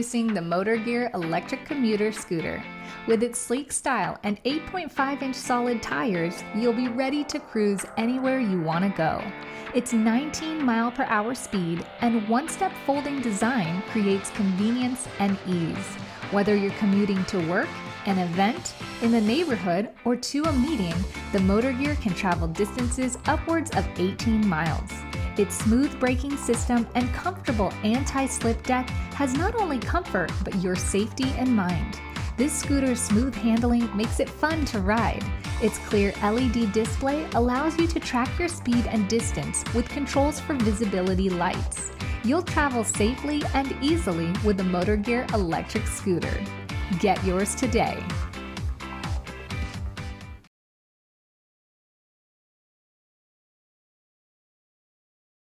Introducing the Motor Gear Electric Commuter Scooter. With its sleek style and 8.5-inch solid tires, you'll be ready to cruise anywhere you want to go. Its 19-mile-per-hour speed and one-step folding design creates convenience and ease. Whether you're commuting to work, an event, in the neighborhood, or to a meeting, the Motor Gear can travel distances upwards of 18 miles. Its smooth braking system and comfortable anti-slip deck has not only comfort, but your safety in mind. This scooter's smooth handling makes it fun to ride. Its clear LED display allows you to track your speed and distance with controls for visibility lights. You'll travel safely and easily with the Motor Gear electric scooter. Get yours today.